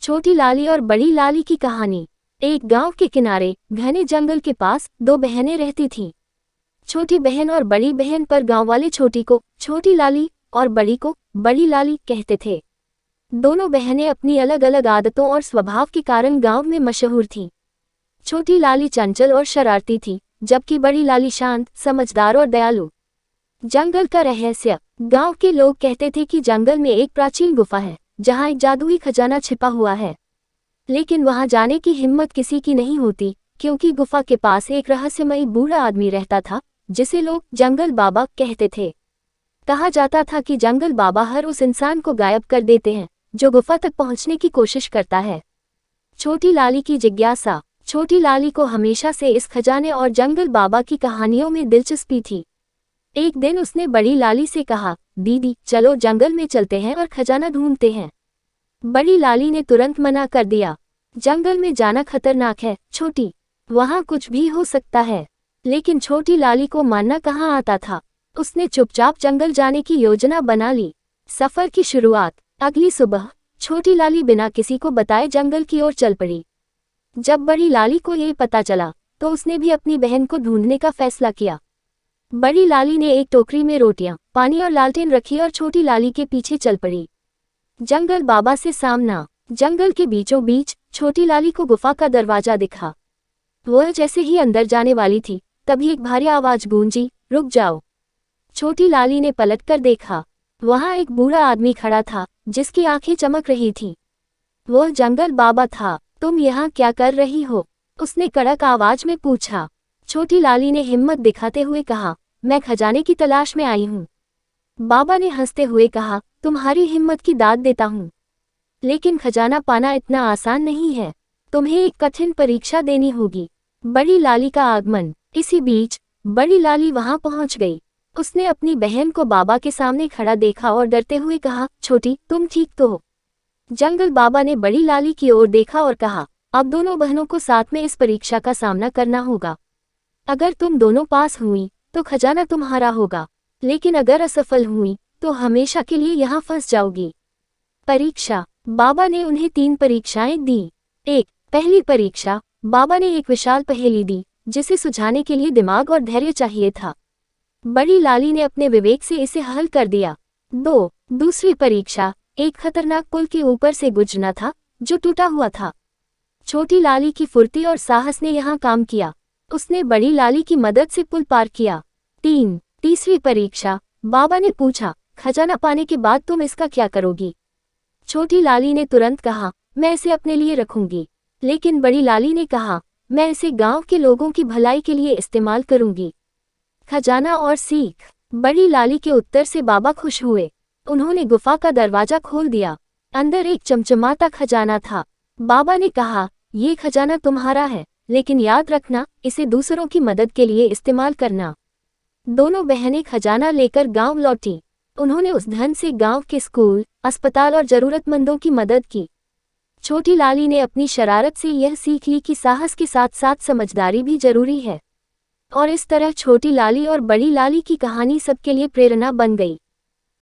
छोटी लाली और बड़ी लाली की कहानी। एक गांव के किनारे घने जंगल के पास दो बहनें रहती थीं। छोटी बहन और बड़ी बहन पर गांव वाले छोटी को छोटी लाली और बड़ी को बड़ी लाली कहते थे। दोनों बहनें अपनी अलग अलग आदतों और स्वभाव के कारण गांव में मशहूर थीं। छोटी लाली चंचल और शरारती थी, जबकि बड़ी लाली शांत, समझदार और दयालु। जंगल का रहस्य। गांव के लोग कहते थे कि जंगल में एक प्राचीन गुफा है जहां एक जादुई खजाना छिपा हुआ है, लेकिन वहां जाने की हिम्मत किसी की नहीं होती, क्योंकि गुफा के पास एक रहस्यमयी बूढ़ा आदमी रहता था जिसे लोग जंगल बाबा कहते थे। कहा जाता था कि जंगल बाबा हर उस इंसान को गायब कर देते हैं जो गुफा तक पहुंचने की कोशिश करता है। छोटी लाली की जिज्ञासा। छोटी लाली को हमेशा से इस खजाने और जंगल बाबा की कहानियों में दिलचस्पी थी। एक दिन उसने बड़ी लाली से कहा, दीदी चलो जंगल में चलते हैं और खजाना ढूंढते हैं। बड़ी लाली ने तुरंत मना कर दिया। जंगल में जाना खतरनाक है छोटी, वहां कुछ भी हो सकता है। लेकिन छोटी लाली को मानना कहाँ आता था। उसने चुपचाप जंगल जाने की योजना बना ली। सफर की शुरुआत। अगली सुबह छोटी लाली बिना किसी को बताए जंगल की ओर चल पड़ी। जब बड़ी लाली को ये पता चला तो उसने भी अपनी बहन को ढूंढने का फैसला किया। बड़ी लाली ने एक टोकरी में रोटियां, पानी और लालटेन रखी और छोटी लाली के पीछे चल पड़ी। जंगल बाबा से सामना। जंगल के बीचों बीच छोटी लाली को गुफा का दरवाजा दिखा। वह जैसे ही अंदर जाने वाली थी तभी एक भारी आवाज गूंजी, रुक जाओ। छोटी लाली ने पलटकर देखा। वहां एक बूढ़ा आदमी खड़ा था जिसकी आंखें चमक रही थीं। वह जंगल बाबा था। तुम यहाँ क्या कर रही हो? उसने कड़क आवाज में पूछा। छोटी लाली ने हिम्मत दिखाते हुए कहा, मैं खजाने की तलाश में आई हूँ। बाबा ने हंसते हुए कहा, तुम्हारी हिम्मत की दाद देता हूँ, लेकिन खजाना पाना इतना आसान नहीं है। तुम्हें एक कठिन परीक्षा देनी होगी। बड़ी लाली का आगमन। इसी बीच बड़ी लाली वहां पहुंच गई। उसने अपनी बहन को बाबा के सामने खड़ा देखा और डरते हुए कहा, छोटी तुम ठीक तो हो? जंगल बाबा ने बड़ी लाली की ओर देखा और कहा, अब दोनों बहनों को साथ में इस परीक्षा का सामना करना होगा। अगर तुम दोनों पास हुई तो खजाना तुम्हारा होगा, लेकिन अगर असफल हुई तो हमेशा के लिए यहाँ फंस जाओगी। परीक्षा। बाबा ने उन्हें 3 परीक्षाएं दी। 1. पहली परीक्षा। बाबा ने एक विशाल पहेली दी जिसे सुलझाने के लिए दिमाग और धैर्य चाहिए था। बड़ी लाली ने अपने विवेक से इसे हल कर दिया। 2. दूसरी परीक्षा। एक खतरनाक पुल के ऊपर से गुजरना था जो टूटा हुआ था। छोटी लाली की फुर्ती और साहस ने यहाँ काम किया। उसने बड़ी लाली की मदद से पुल पार किया। 3. तीसरी परीक्षा। बाबा ने पूछा, खजाना पाने के बाद तुम इसका क्या करोगी? छोटी लाली ने तुरंत कहा, मैं इसे अपने लिए रखूंगी। लेकिन बड़ी लाली ने कहा, मैं इसे गांव के लोगों की भलाई के लिए इस्तेमाल करूंगी। खजाना और सीख। बड़ी लाली के उत्तर से बाबा खुश हुए। उन्होंने गुफा का दरवाजा खोल दिया। अंदर एक चमचमाता खजाना था। बाबा ने कहा, ये खजाना तुम्हारा है, लेकिन याद रखना इसे दूसरों की मदद के लिए इस्तेमाल करना। दोनों बहनें खजाना लेकर गांव लौटी। उन्होंने उस धन से गांव के स्कूल, अस्पताल और जरूरतमंदों की मदद की। छोटी लाली ने अपनी शरारत से यह सीख ली कि साहस के साथ साथ समझदारी भी जरूरी है। और इस तरह छोटी लाली और बड़ी लाली की कहानी सबके लिए प्रेरणा बन गई।